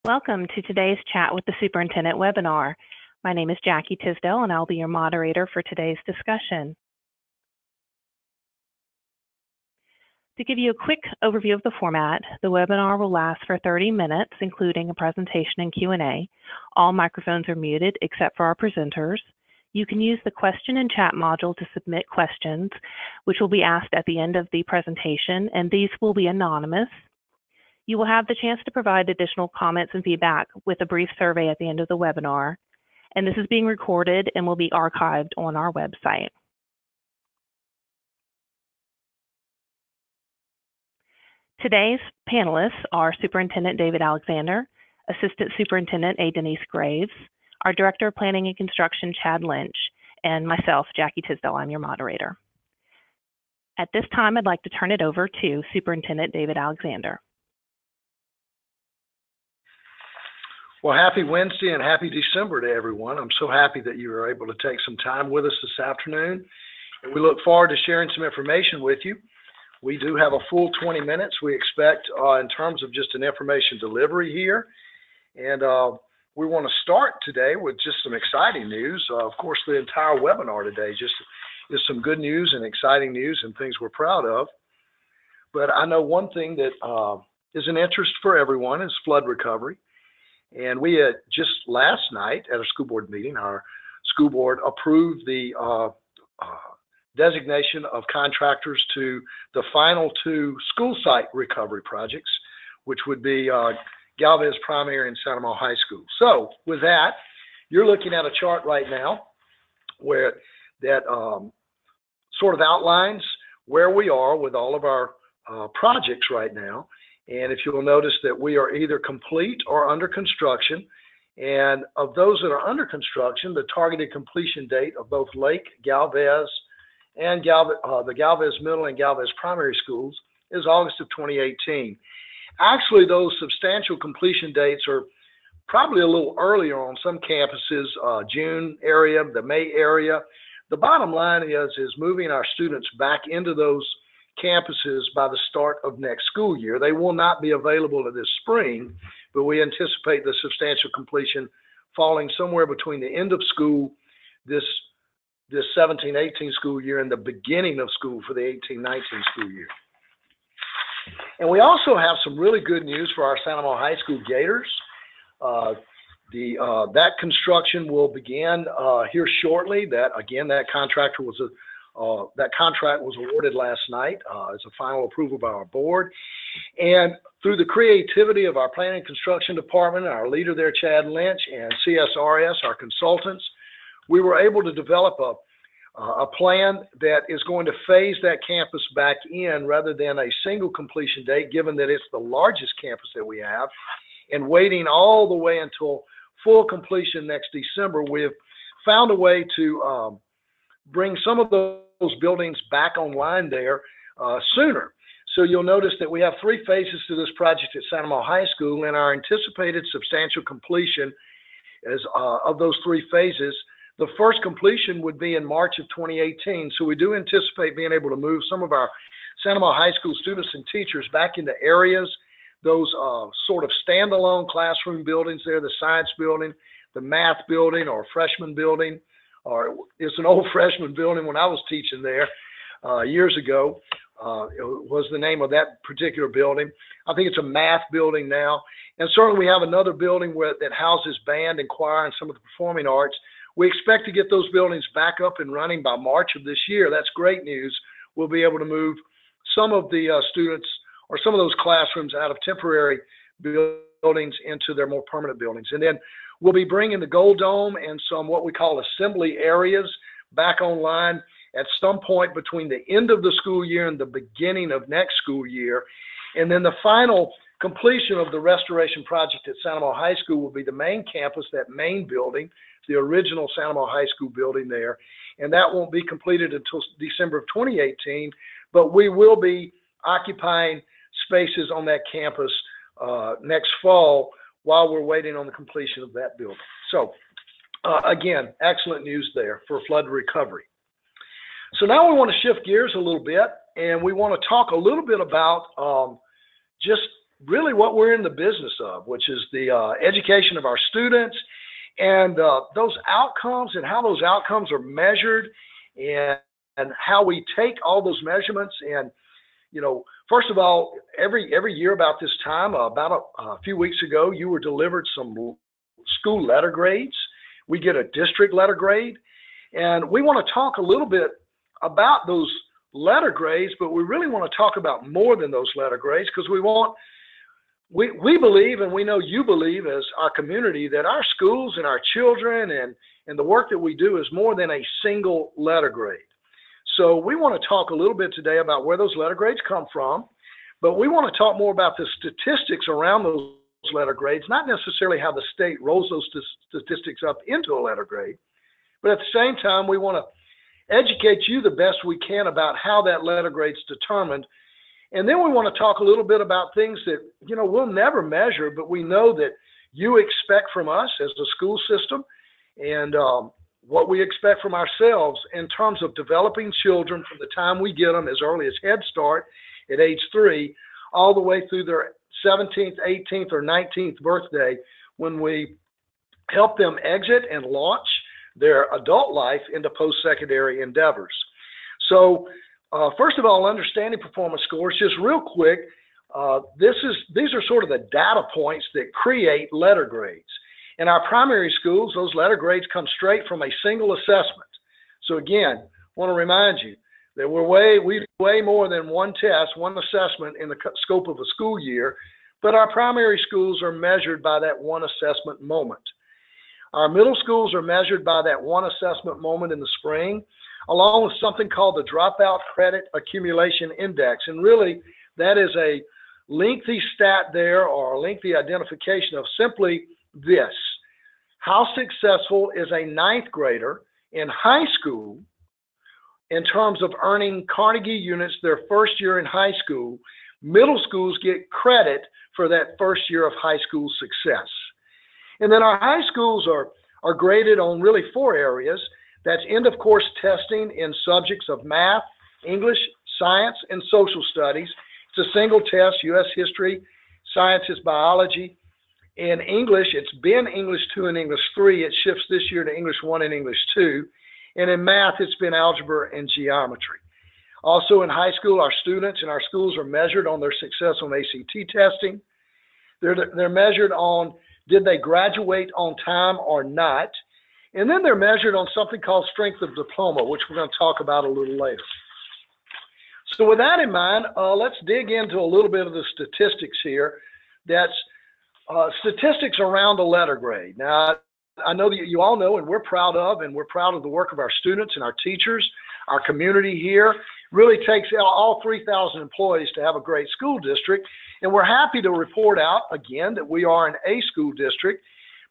Welcome to today's chat with the Superintendent Webinar. My name is Jackie Tisdale, and I'll be your moderator for today's discussion. To give you a quick overview of the format, the webinar will last for 30 minutes, including a presentation and Q&A. All microphones are muted except for our presenters. You can use the question and chat module to submit questions, which will be asked at the end of the presentation, and these will be anonymous. You will have the chance to provide additional comments and feedback with a brief survey at the end of the webinar, and this is being recorded and will be archived on our website. Today's panelists are Superintendent David Alexander, Assistant Superintendent A. Denise Graves, our Director of Planning and Construction, Chad Lynch, and myself, Jackie Tisdale. I'm your moderator. At this time, I'd like to turn it over to Superintendent David Alexander. Well, happy Wednesday and happy December to everyone. I'm so happy that you were able to take some time with us this afternoon. And we look forward to sharing some information with you. We do have a full 20 minutes, we expect, in terms of just an information delivery here. And we want to start today with just some exciting news. Of course, the entire webinar today just is some good news and exciting news and things we're proud of. But I know one thing that is an interest for everyone is flood recovery. And we had just last night at a school board meeting, our school board approved the designation of contractors to the final two school site recovery projects, which would be Galvez Primary and Santa Maria High School. So with that, you're looking at a chart right now where that sort of outlines where we are with all of our projects right now. And if you'll notice that we are either complete or under construction. And of those that are under construction, the targeted completion date of both Lake, Galvez, and the Galvez Middle and Galvez Primary Schools is August of 2018. Actually, those substantial completion dates are probably a little earlier on some campuses, June area, the May area. The bottom line is moving our students back into those campuses by the start of next school year. They will not be available this spring, but we anticipate the substantial completion falling somewhere between the end of school this 17-18 school year and the beginning of school for the 18-19 school year. And we also have some really good news for our Santa Maria High School Gators. That construction will begin here shortly. That contract was awarded last night as a final approval by our board. And through the creativity of our planning and construction department, our leader there, Chad Lynch, and CSRS, our consultants, we were able to develop a plan that is going to phase that campus back in rather than a single completion date, given that it's the largest campus that we have, and waiting all the way until full completion next December. We've found a way to bring some of those buildings back online there sooner. So you'll notice that we have three phases to this project at Santa Maria High School, and our anticipated substantial completion is of those three phases. The first completion would be in March of 2018. So we do anticipate being able to move some of our Santa Maria High School students and teachers back into areas, those sort of standalone classroom buildings there, the science building, the math building, or freshman building, or it's an old freshman building when I was teaching there years ago. It was the name of that particular building. I think it's a math building now. And certainly we have another building that houses band and choir and some of the performing arts. We expect to get those buildings back up and running by March of this year. That's great news. We'll be able to move some of the students or some of those classrooms out of temporary buildings into their more permanent buildings. And then we'll be bringing the Gold Dome and some what we call assembly areas back online at some point between the end of the school year and the beginning of next school year. And then the final completion of the restoration project at Santa Maria High School will be the main campus, that main building, the original Santa Maria High School building there. And that won't be completed until December of 2018, but we will be occupying spaces on that campus next fall while we're waiting on the completion of that building. So again, excellent news there for flood recovery. So now we want to shift gears a little bit, and we want to talk a little bit about just really what we're in the business of, which is the education of our students and those outcomes and how those outcomes are measured and how we take all those measurements. And, you know, first of all, every year about this time, about a few weeks ago, you were delivered some school letter grades. We get a district letter grade, and we want to talk a little bit about those letter grades, but we really want to talk about more than those letter grades, because we believe, and we know you believe as our community, that our schools and our children and the work that we do is more than a single letter grade. So we want to talk a little bit today about where those letter grades come from, but we want to talk more about the statistics around those letter grades, not necessarily how the state rolls those statistics up into a letter grade, but at the same time, we want to educate you the best we can about how that letter grade's determined. And then we want to talk a little bit about things that, you know, we'll never measure, but we know that you expect from us as the school system, and what we expect from ourselves in terms of developing children from the time we get them as early as Head Start at age 3, all the way through their 17th, 18th, or 19th birthday, when we help them exit and launch their adult life into post-secondary endeavors. So first of all, understanding performance scores, just real quick, these are sort of the data points that create letter grades. In our primary schools, those letter grades come straight from a single assessment. So again, I want to remind you that we do way more than one test, one assessment in the scope of a school year, but our primary schools are measured by that one assessment moment. Our middle schools are measured by that one assessment moment in the spring, along with something called the Dropout Credit Accumulation Index. And really, that is a lengthy stat there, or a lengthy identification of simply this: how successful is a 9th grader in high school in terms of earning Carnegie units their first year in high school. Middle schools get credit for that first year of high school success. And then our high schools are graded on really 4 areas. That's end of course testing in subjects of math, English, science, and social studies. It's a single test: U.S. history, sciences, biology. In English, it's been English 2 and English 3. It shifts this year to English 1 and English 2. And in math, it's been algebra and geometry. Also in high school, our students and our schools are measured on their success on ACT testing. They're measured on, did they graduate on time or not? And then they're measured on something called strength of diploma, which we're going to talk about a little later. So with that in mind, let's dig into a little bit of the statistics here. That's statistics around a letter grade. Now, I know that you all know, and we're proud of the work of our students and our teachers. Our community here really takes all 3,000 employees to have a great school district. And we're happy to report out, again, that we are an A school district.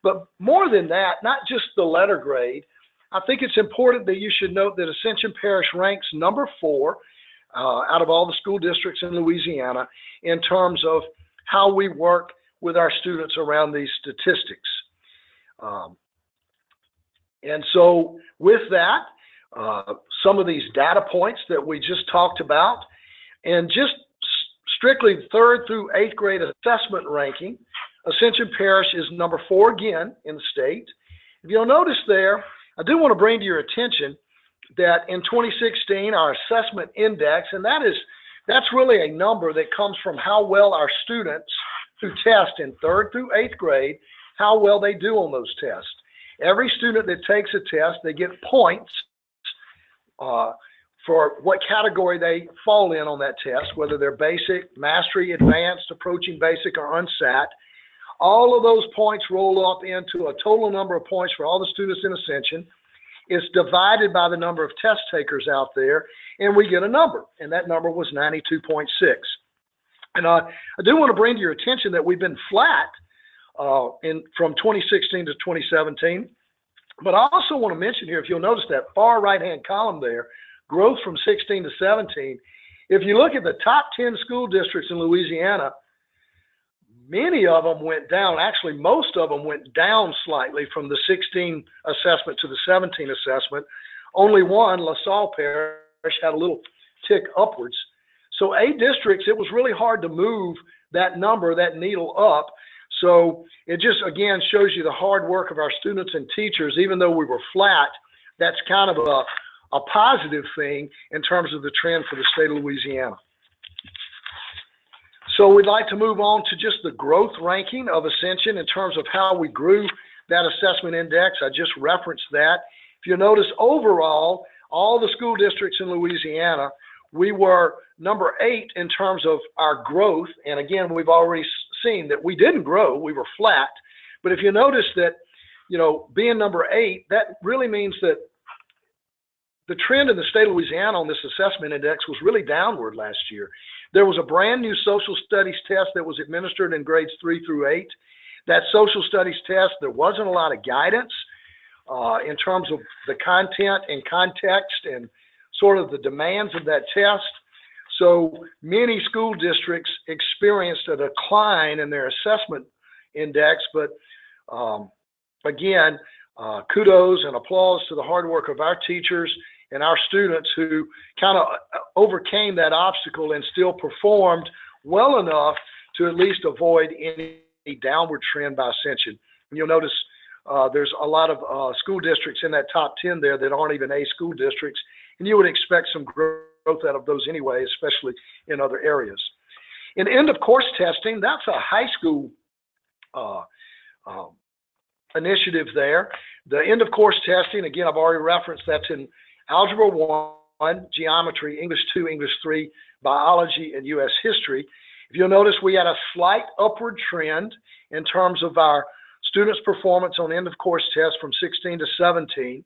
But more than that, not just the letter grade, I think it's important that you should note that Ascension Parish ranks number 4 out of all the school districts in Louisiana in terms of how we work with our students around these statistics. And so with that, some of these data points that we just talked about, and just strictly 3rd through 8th grade assessment ranking, Ascension Parish is number 4 again in the state. If you'll notice there, I do want to bring to your attention that in 2016, our assessment index, and that's really a number that comes from how well our students who test in 3rd through 8th grade, how well they do on those tests. Every student that takes a test, they get points for what category they fall in on that test, whether they're basic, mastery, advanced, approaching basic, or unsat. All of those points roll up into a total number of points for all the students in Ascension. It's divided by the number of test takers out there, and we get a number, and that number was 92.6. And I do want to bring to your attention that we've been flat from 2016 to 2017. But I also want to mention here, if you'll notice that far right-hand column there, growth from 16 to 17, if you look at the top 10 school districts in Louisiana, many of them went down. Actually, most of them went down slightly from the 16 assessment to the 17 assessment. Only one, LaSalle Parish, had a little tick upwards. So A districts, it was really hard to move that number, that needle up. So it just, again, shows you the hard work of our students and teachers. Even though we were flat, that's kind of a positive thing in terms of the trend for the state of Louisiana. So we'd like to move on to just the growth ranking of Ascension in terms of how we grew that assessment index. I just referenced that. If you notice, overall, all the school districts in Louisiana, we were number 8 in terms of our growth. And again, we've already seen that we didn't grow, we were flat. But if you notice that, you know, being number 8, that really means that the trend in the state of Louisiana on this assessment index was really downward last year. There was a brand new social studies test that was administered in grades 3 through 8. That social studies test, there wasn't a lot of guidance in terms of the content and context and sort of the demands of that test. So many school districts experienced a decline in their assessment index, but again, kudos and applause to the hard work of our teachers and our students who kind of overcame that obstacle and still performed well enough to at least avoid any downward trend by Ascension. And you'll notice there's a lot of school districts in that top 10 there that aren't even A school districts, and you would expect some growth out of those anyway, especially in other areas. In end of course testing, that's a high school initiative there. The end of course testing, again, I've already referenced, that's in Algebra 1, Geometry, English 2, English 3, Biology, and U.S. History. If you'll notice, we had a slight upward trend in terms of our students' performance on end of course tests from 16 to 17.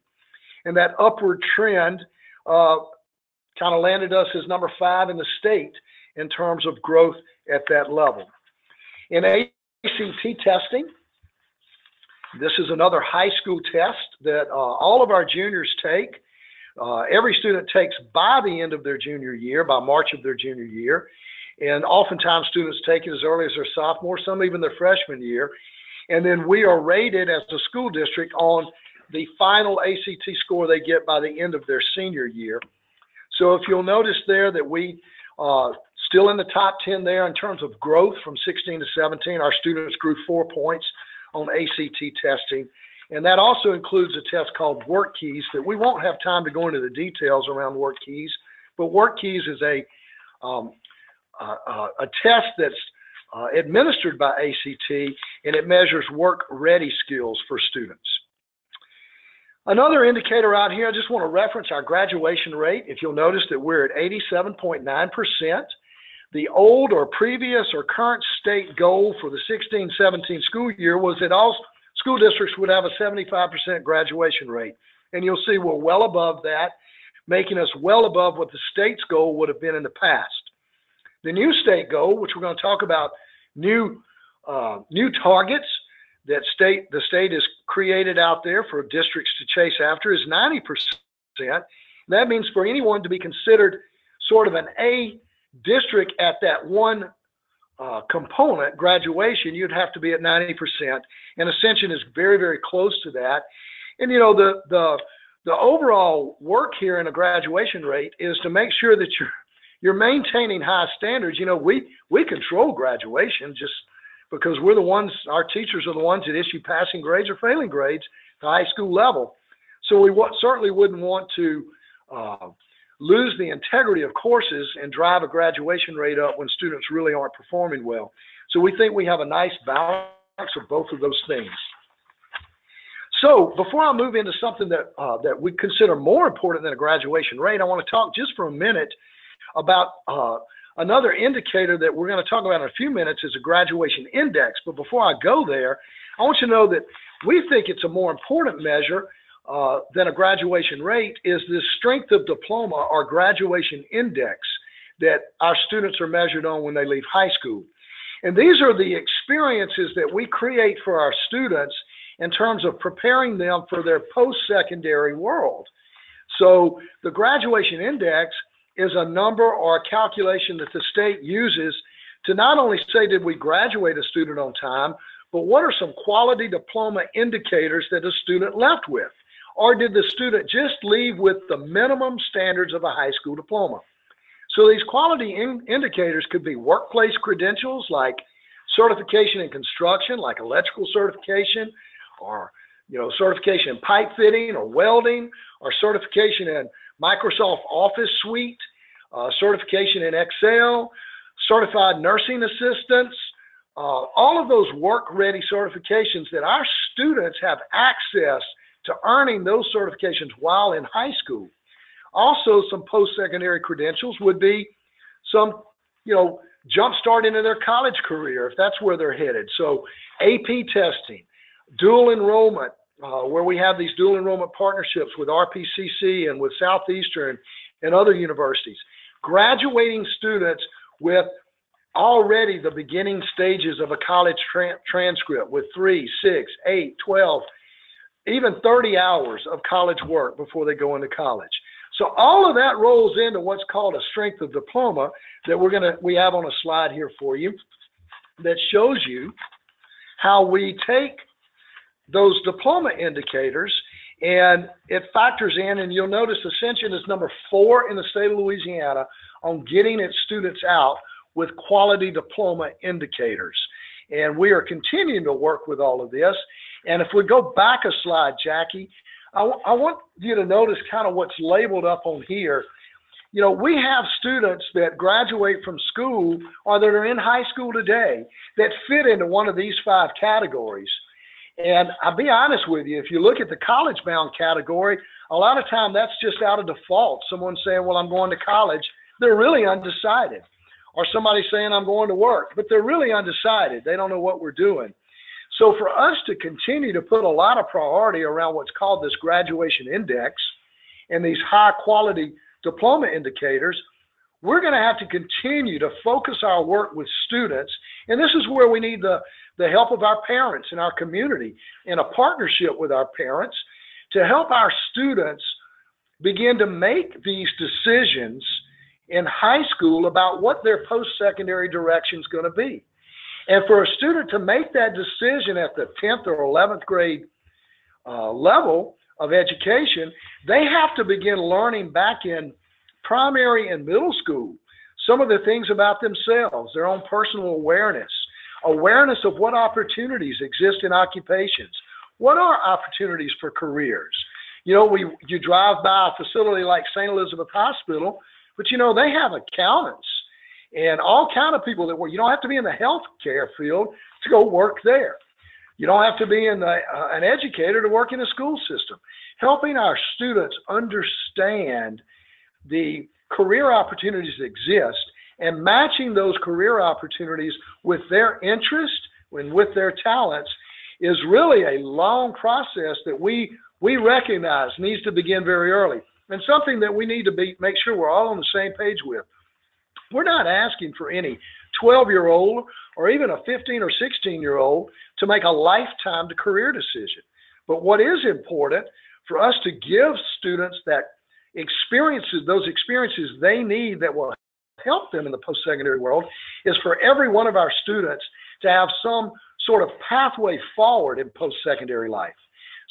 And that upward trend kind of landed us as number 5 in the state in terms of growth at that level. In ACT testing, this is another high school test that all of our juniors take. Every student takes by the end of their junior year, by March of their junior year. And oftentimes students take it as early as their sophomore, some even their freshman year. And then we are rated as a school district on the final ACT score they get by the end of their senior year. So if you'll notice there that we still in the top 10 there in terms of growth from 16 to 17, our students grew 4 points on ACT testing. And that also includes a test called Work Keys that we won't have time to go into the details around Work Keys, but Work Keys is a test that's administered by ACT, and it measures work-ready skills for students. Another indicator out here, I just want to reference our graduation rate. If you'll notice that we're at 87.9%. The old or previous or current state goal for the 16-17 school year was that all school districts would have a 75% graduation rate. And you'll see we're well above that, making us well above what the state's goal would have been in the past. The new state goal, which we're going to talk about, new targets that the state has created out there for districts to chase after, is 90%. That means for anyone to be considered sort of an A district at that one component, graduation, you'd have to be at 90%. And Ascension is very, very close to that. And you know, the overall work here in a graduation rate is to make sure that you're maintaining high standards. You know, we control graduation just because we're the ones, our teachers are the ones that issue passing grades or failing grades at the high school level. So we certainly wouldn't want to lose the integrity of courses and drive a graduation rate up when students really aren't performing well. So we think we have a nice balance of both of those things. So before I move into something that we consider more important than a graduation rate, I want to talk just for a minute about another indicator that we're going to talk about in a few minutes is a graduation index. But before I go there, I want you to know that we think it's a more important measure than a graduation rate is the strength of diploma or graduation index that our students are measured on when they leave high school. And these are the experiences that we create for our students in terms of preparing them for their post-secondary world. So the graduation index is a number or a calculation that the state uses to not only say did we graduate a student on time, but what are some quality diploma indicators that a student left with? Or did the student just leave with the minimum standards of a high school diploma? So these quality indicators could be workplace credentials like certification in construction, like electrical certification, or certification in pipe fitting or welding, or certification in Microsoft Office Suite, certification in Excel, certified nursing assistants, all of those work-ready certifications that our students have access to earning those certifications while in high school. Also, some post-secondary credentials would be some, jump start into their college career if that's where they're headed. So AP testing, dual enrollment, where we have these dual enrollment partnerships with RPCC and with Southeastern and other universities. Graduating students with already the beginning stages of a college transcript with 3, 6, 8, 12, even 30 hours of college work before they go into college. So all of that rolls into what's called a strength of diploma that we have on a slide here for you that shows you how we take those diploma indicators and it factors in, and you'll notice Ascension is number 4 in the state of Louisiana on getting its students out with quality diploma indicators. And we are continuing to work with all of this. And if we go back a slide, Jackie, I want you to notice kind of what's labeled up on here. We have students that graduate from school or that are in high school today that fit into one of these 5 categories. And I'll be honest with you, if you look at the college-bound category, a lot of time that's just out of default. Someone saying, well, I'm going to college. They're really undecided. Or somebody saying, I'm going to work, but they're really undecided. They don't know what we're doing. So for us to continue to put a lot of priority around what's called this graduation index and these high-quality diploma indicators, we're going to have to continue to focus our work with students. And this is where we need the help of our parents and our community in a partnership with our parents to help our students begin to make these decisions in high school about what their post-secondary direction is going to be. And for a student to make that decision at the 10th or 11th grade level of education, they have to begin learning back in primary and middle school some of the things about themselves, their own personal awareness of what opportunities exist in occupations. What are opportunities for careers? You drive by a facility like St. Elizabeth Hospital, but they have accountants and all kind of people that work. You don't have to be in the healthcare field to go work there. You don't have to be an educator to work in a school system. Helping our students understand the career opportunities that exist and matching those career opportunities with their interest and with their talents is really a long process that we recognize needs to begin very early, and something that we need to make sure we're all on the same page with. We're not asking for any 12-year-old or even a 15 or 16-year-old to make a lifetime to career decision. But what is important for us to give students that those experiences they need that will help them in the post-secondary world is for every one of our students to have some sort of pathway forward in post-secondary life.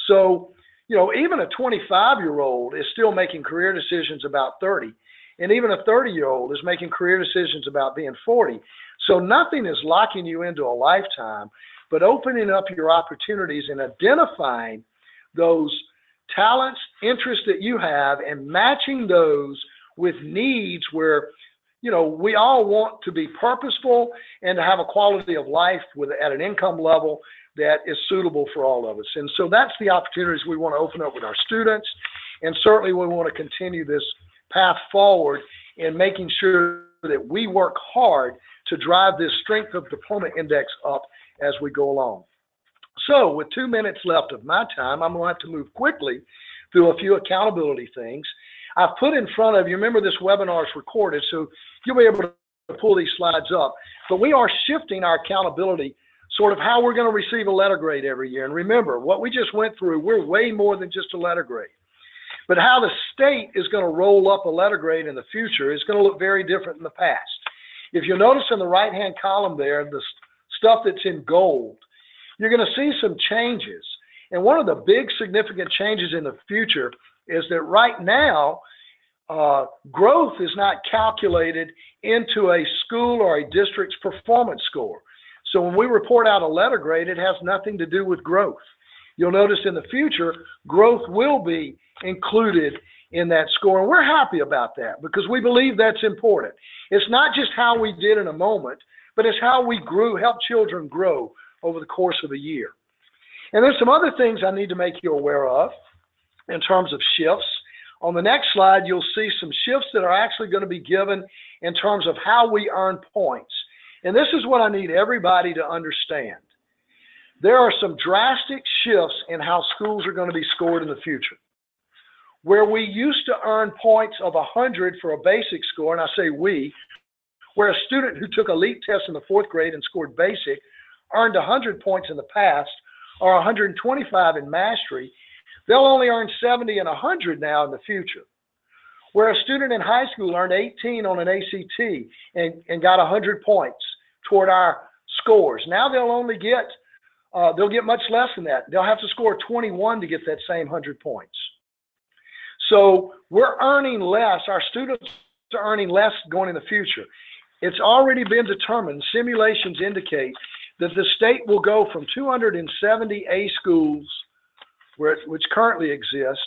So, even a 25-year-old is still making career decisions about 30, and even a 30-year-old is making career decisions about being 40. So nothing is locking you into a lifetime, but opening up your opportunities and identifying those talents, interests that you have, and matching those with needs where, we all want to be purposeful and to have a quality of life at an income level that is suitable for all of us. And so that's the opportunities we want to open up with our students. And certainly we want to continue this path forward in making sure that we work hard to drive this strength of diploma index up as we go along. So with 2 minutes left of my time, I'm going to have to move quickly through a few accountability things. I've put in front of you, remember this webinar is recorded, so you'll be able to pull these slides up. But we are shifting our accountability, sort of how we're going to receive a letter grade every year. And remember, what we just went through, we're way more than just a letter grade. But how the state is going to roll up a letter grade in the future is going to look very different than the past. If you notice in the right-hand column there, the stuff that's in gold, you're going to see some changes. And one of the big significant changes in the future is that right now, growth is not calculated into a school or a district's performance score. So when we report out a letter grade, it has nothing to do with growth. You'll notice in the future, growth will be included in that score, and we're happy about that because we believe that's important. It's not just how we did in a moment, but it's how we grew, help children grow over the course of a year. And there's some other things I need to make you aware of in terms of shifts. On the next slide, you'll see some shifts that are actually going to be given in terms of how we earn points. And this is what I need everybody to understand. There are some drastic shifts in how schools are going to be scored in the future. Where we used to earn points of 100 for a basic score, and I say we, where a student who took a LEAP test in the 4th grade and scored basic earned 100 points in the past, or 125 in mastery, they'll only earn 70 and 100 now in the future. Where a student in high school earned 18 on an ACT and got 100 points toward our scores, now they'll only get, they'll get much less than that. They'll have to score 21 to get that same 100 points. So we're earning less, our students are earning less going in the future. It's already been determined, simulations indicate that the state will go from 270 A schools, which currently exist,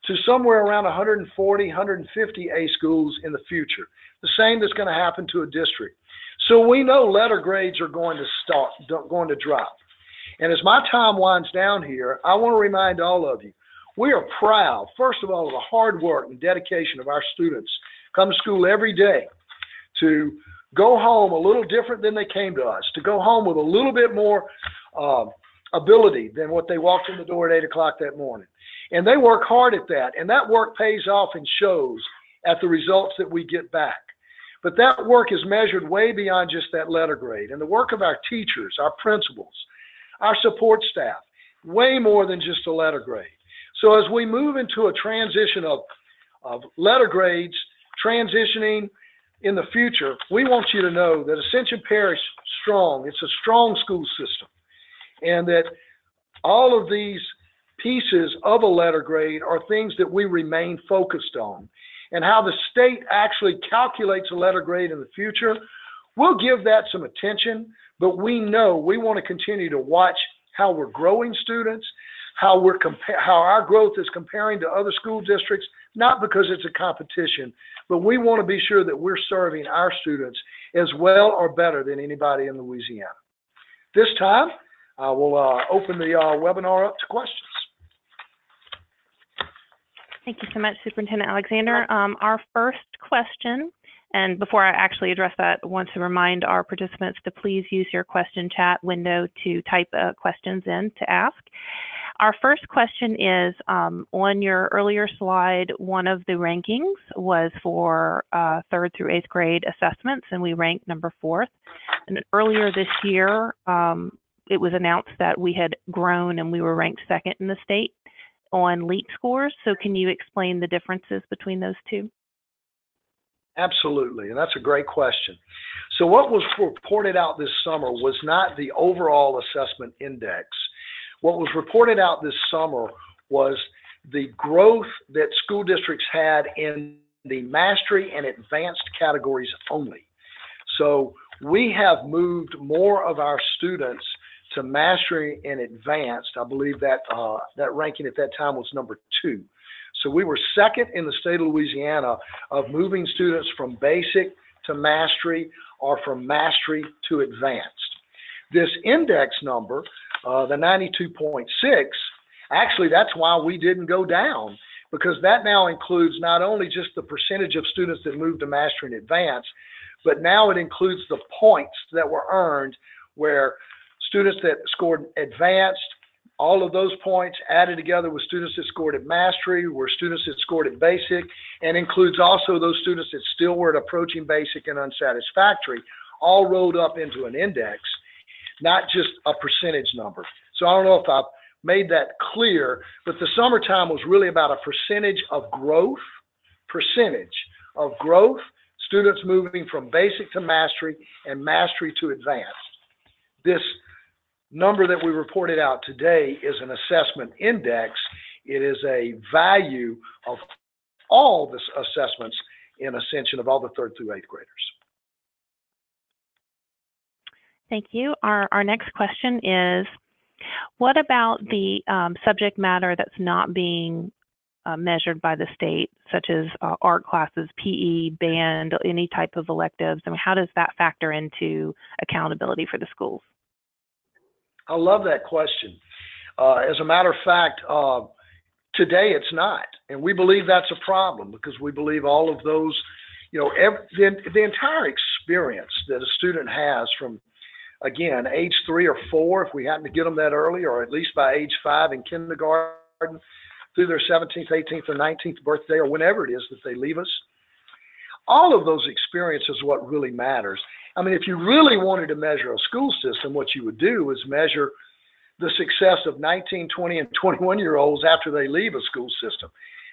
to somewhere around 140, 150 A schools in the future. The same that's going to happen to a district. So we know letter grades are going to drop. And as my time winds down here, I want to remind all of you, we are proud, first of all, of the hard work and dedication of our students. Come to school every day to go home a little different than they came to us, to go home with a little bit more ability than what they walked in the door at 8 o'clock that morning. And they work hard at that, and that work pays off and shows at the results that we get back. But that work is measured way beyond just that letter grade. And the work of our teachers, our principals, our support staff, way more than just a letter grade. So as we move into a transition of letter grades, transitioning in the future, we want you to know that Ascension Parish strong, it's a strong school system, and that all of these pieces of a letter grade are things that we remain focused on. And how the state actually calculates a letter grade in the future, we'll give that some attention, but we know we want to continue to watch how we're growing students, how our growth is comparing to other school districts, not because it's a competition, but we want to be sure that we're serving our students as well or better than anybody in Louisiana. This time, I will open the webinar up to questions. Thank you so much, Superintendent Alexander. Our first question, and before I actually address that, I want to remind our participants to please use your question chat window to type questions in to ask. Our first question is, on your earlier slide, one of the rankings was for 3rd through 8th grade assessments, and we ranked number 4th. And earlier this year, it was announced that we had grown and we were ranked 2nd in the state on LEAP scores. So can you explain the differences between those two? Absolutely, and that's a great question. So what was reported out this summer was not the overall assessment index. What was reported out this summer was the growth that school districts had in the mastery and advanced categories only. So we have moved more of our students to mastery and advanced. I believe that that ranking at that time was number 2. So we were 2nd in the state of Louisiana of moving students from basic to mastery or from mastery to advanced. This index number, the 92.6, actually that's why we didn't go down, because that now includes not only just the percentage of students that moved to mastery and advanced, but now it includes the points that were earned where students that scored advanced, all of those points added together with students that scored at mastery, were students that scored at basic, and includes also those students that still were at approaching basic and unsatisfactory, all rolled up into an index, not just a percentage number. So I don't know if I've made that clear, but the summertime was really about a percentage of growth, students moving from basic to mastery and mastery to advanced. This number that we reported out today is an assessment index. It is a value of all the assessments in Ascension of all the 3rd through 8th graders. Thank you. Our next question is, what about the subject matter that's not being measured by the state, such as art classes, PE, band, any type of electives? I mean, how does that factor into accountability for the schools? I love that question. As a matter of fact, today it's not, and we believe that's a problem because we believe all of those, the entire experience that a student has from, again, age 3 or 4, if we happen to get them that early, or at least by age 5 in kindergarten, through their 17th, 18th, or 19th birthday, or whenever it is that they leave us. All of those experiences is what really matters. I mean, if you really wanted to measure a school system, what you would do is measure the success of 19, 20, and 21-year-olds after they leave a school system,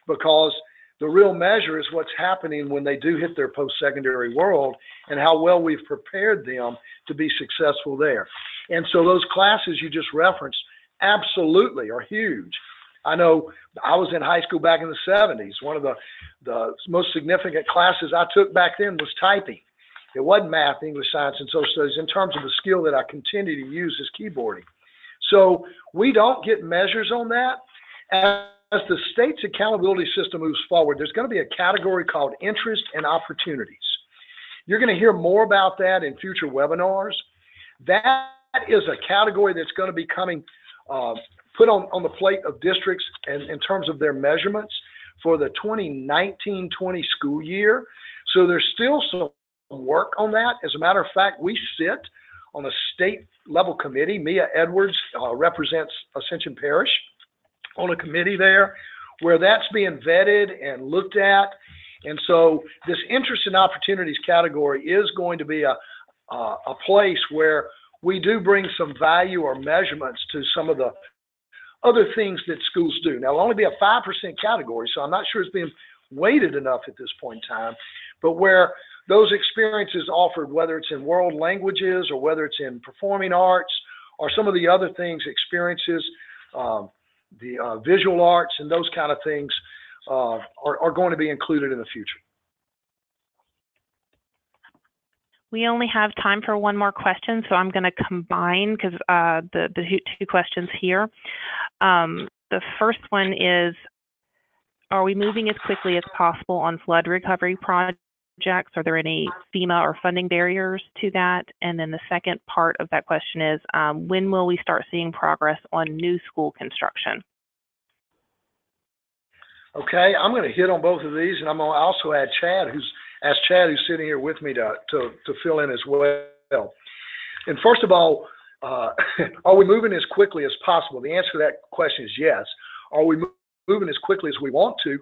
because the real measure is what's happening when they do hit their post-secondary world and how well we've prepared them to be successful there. And so those classes you just referenced absolutely are huge. I know I was in high school back in the 70s. One of the most significant classes I took back then was typing. It wasn't math, English, science, and social studies in terms of the skill that I continue to use is keyboarding. So we don't get measures on that. As the state's accountability system moves forward, there's going to be a category called interest and opportunities. You're going to hear more about that in future webinars. That is a category that's going to be coming put on the plate of districts and in terms of their measurements for the 2019-20 school year. So there's still some work on that. As a matter of fact, we sit on a state level committee. Mia Edwards represents Ascension Parish on a committee there where that's being vetted and looked at. And so this interest and opportunities category is going to be a place where we do bring some value or measurements to some of the other things that schools do. Now, it'll only be a 5% category, so I'm not sure it's being weighted enough at this point in time, but where those experiences offered, whether it's in world languages or whether it's in performing arts or some of the other things, experiences, the visual arts and those kind of things are going to be included in the future. We only have time for one more question, so I'm going to combine because the two questions here. The first one is, are we moving as quickly as possible on flood recovery projects? Are there any FEMA or funding barriers to that? And then the second part of that question is, when will we start seeing progress on new school construction? Okay, I'm going to hit on both of these, and I'm going to also add Chad, who's sitting here with me to fill in as well. And first of all, are we moving as quickly as possible? The answer to that question is yes. Are we moving as quickly as we want to,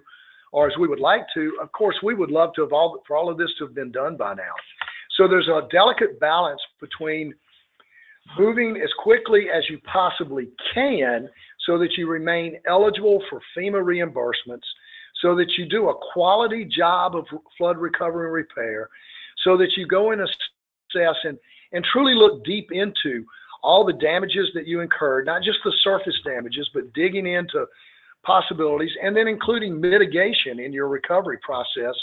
or as we would like to? Of course, we would love to have for all of this to have been done by now. So there's a delicate balance between moving as quickly as you possibly can so that you remain eligible for FEMA reimbursements, so that you do a quality job of flood recovery and repair, so that you go and assess and truly look deep into all the damages that you incurred, not just the surface damages, but digging into possibilities, and then including mitigation in your recovery process,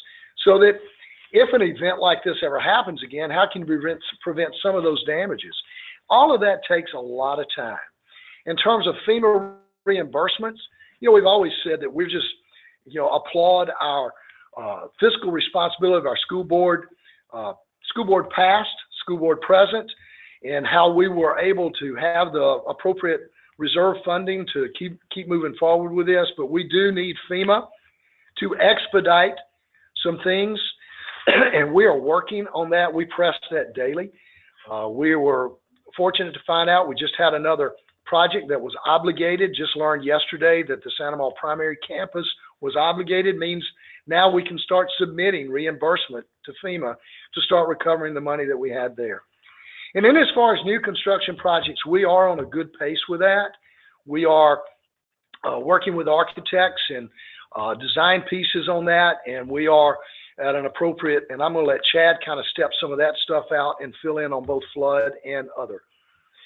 so that if an event like this ever happens again, how can you prevent some of those damages? All of that takes a lot of time. In terms of FEMA reimbursements, we've always said that we're just, applaud our fiscal responsibility of our school board past, school board present, and how we were able to have the appropriate reserve funding to keep moving forward with this. But we do need FEMA to expedite some things, and we are working on that. We press that daily. We were fortunate to find out we just had another project that was obligated. Just learned yesterday that the Santa Maria primary campus was obligated. Means now we can start submitting reimbursement to FEMA to start recovering the money that we had there. And then as far as new construction projects, we are on a good pace with that. We are working with architects and design pieces on that, and we are at an appropriate, and I'm going to let Chad kind of step some of that stuff out and fill in on both flood and other.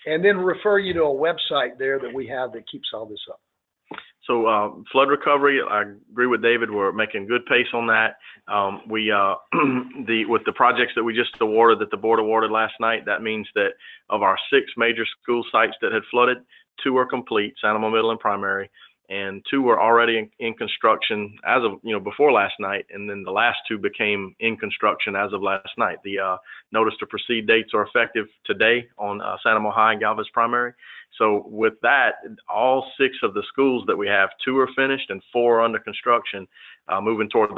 And then refer you to a website there that we have that keeps all this up. So flood recovery, I agree with David. We're making good pace on that. With the projects that we just awarded, that the board awarded last night, that means that of our 6 major school sites that had flooded, 2 are complete, Sanamo Middle and Primary, and 2 were already in construction as of, before last night, and then the last 2 became in construction as of last night. The notice to proceed dates are effective today on Sanamo High and Galvez Primary. So with that, all 6 of the schools that we have, 2 are finished and 4 are under construction, moving toward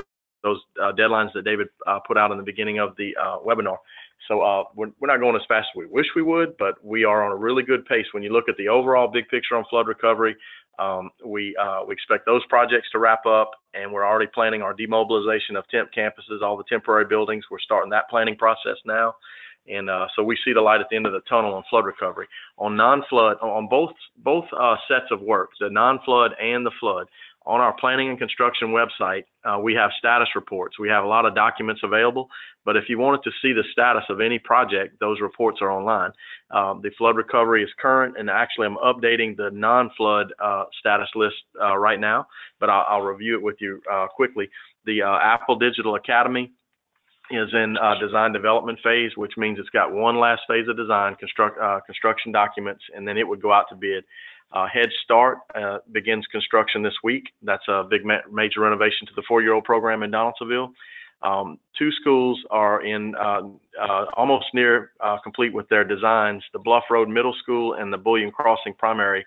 those deadlines that David put out in the beginning of the webinar. So we're not going as fast as we wish we would, but we are on a really good pace. When you look at the overall big picture on flood recovery, we expect those projects to wrap up, and we're already planning our demobilization of temp campuses, all the temporary buildings. We're starting that planning process now. And so we see the light at the end of the tunnel on flood recovery. On non-flood, on both sets of work, the non-flood and the flood, on our planning and construction website, we have status reports. We have a lot of documents available, but if you wanted to see the status of any project, those reports are online. The flood recovery is current, and actually I'm updating the non-flood status list right now, but I'll review it with you quickly. The Apple Digital Academy is in design development phase, which means it's got one last phase of design, construction documents, and then it would go out to bid. Head Start begins construction this week. That's a big major renovation to the 4-year-old program in Donaldsonville. 2 schools are in almost near complete with their designs. The Bluff Road Middle School and the Bullion Crossing Primary,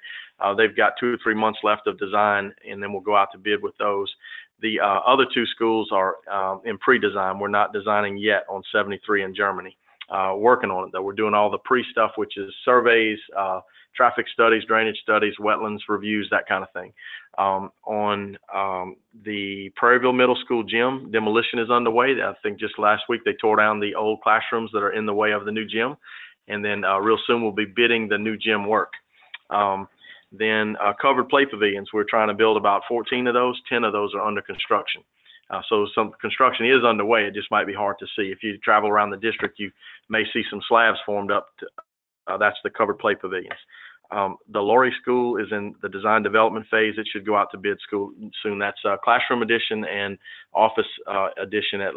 they've got 2 or 3 months left of design, and then we'll go out to bid with those. The other 2 schools are in pre-design. We're not designing yet on 73 in Germany. Working on it, though. We're doing all the pre-stuff, which is surveys, traffic studies, drainage studies, wetlands reviews, that kind of thing. On the Prairieville Middle School gym, demolition is underway. I think just last week they tore down the old classrooms that are in the way of the new gym. And then real soon we'll be bidding the new gym work. Then covered play pavilions, we're trying to build about 14 of those. 10 of those are under construction. So some construction is underway. It just might be hard to see. If you travel around the district, you may see some slabs formed up. That's the covered play pavilions. The Laurie School is in the design development phase. It should go out to bid soon. That's classroom addition and office addition at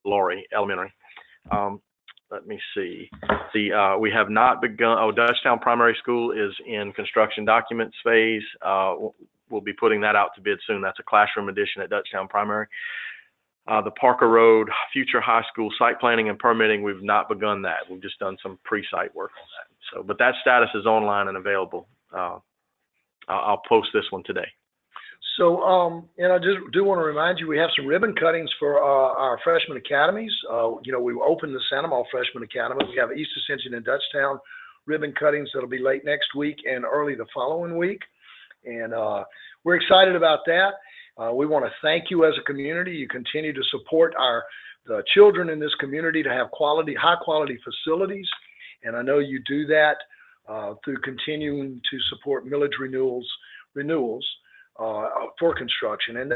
Laurie Elementary. Let me see. We have not begun. Dutchtown Primary School is in construction documents phase. We'll be putting that out to bid soon. That's a classroom addition at Dutchtown Primary. The Parker Road Future High School site planning and permitting, we've not begun that. We've just done some pre-site work on that. So, but that status is online and available. I'll post this one today. So, and I just do want to remind you, we have some ribbon cuttings for our freshman academies. We opened the Sanamo Freshman Academy. We have East Ascension and Dutchtown ribbon cuttings that'll be late next week and early the following week. And we're excited about that. We want to thank you as a community. You continue to support the children in this community to have high quality facilities. And I know you do that through continuing to support millage renewals for construction. And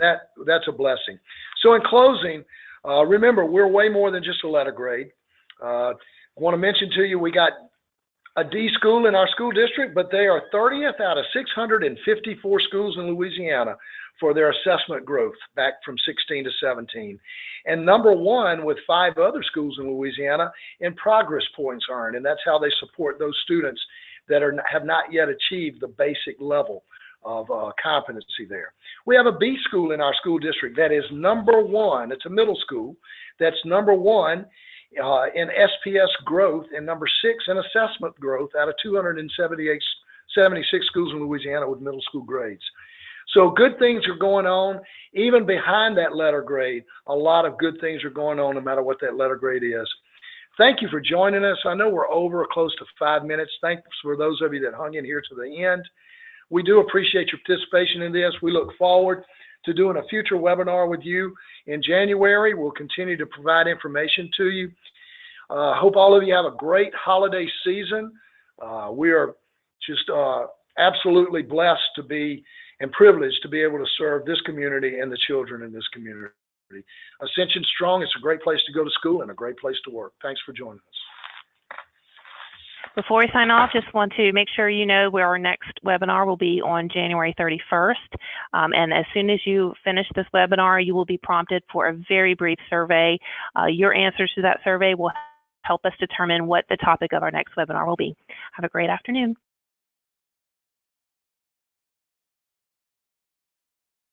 that's a blessing. So in closing, remember, we're way more than just a letter grade. I want to mention to you, we got a D school in our school district, but they are 30th out of 654 schools in Louisiana for their assessment growth back from 16 to 17. And number 1 with 5 other schools in Louisiana in progress points earned. And that's how they support those students that have not yet achieved the basic level of competency there. We have a B school in our school district that is number 1. It's a middle school that's number 1 in SPS growth and number 6 in assessment growth out of 276 schools in Louisiana with middle school grades. So good things are going on. Even behind that letter grade, a lot of good things are going on no matter what that letter grade is. Thank you for joining us. I know we're over close to 5 minutes. Thanks for those of you that hung in here to the end. We do appreciate your participation in this. We look forward to doing a future webinar with you in January. We'll continue to provide information to you. Hope all of you have a great holiday season. We are just absolutely blessed to be and privileged to be able to serve this community and the children in this community. Ascension Strong, it's a great place to go to school and a great place to work. Thanks for joining us. Before we sign off, just want to make sure you know where our next webinar will be on January 31st. And as soon as you finish this webinar, you will be prompted for a very brief survey. Your answers to that survey will help us determine what the topic of our next webinar will be. Have a great afternoon.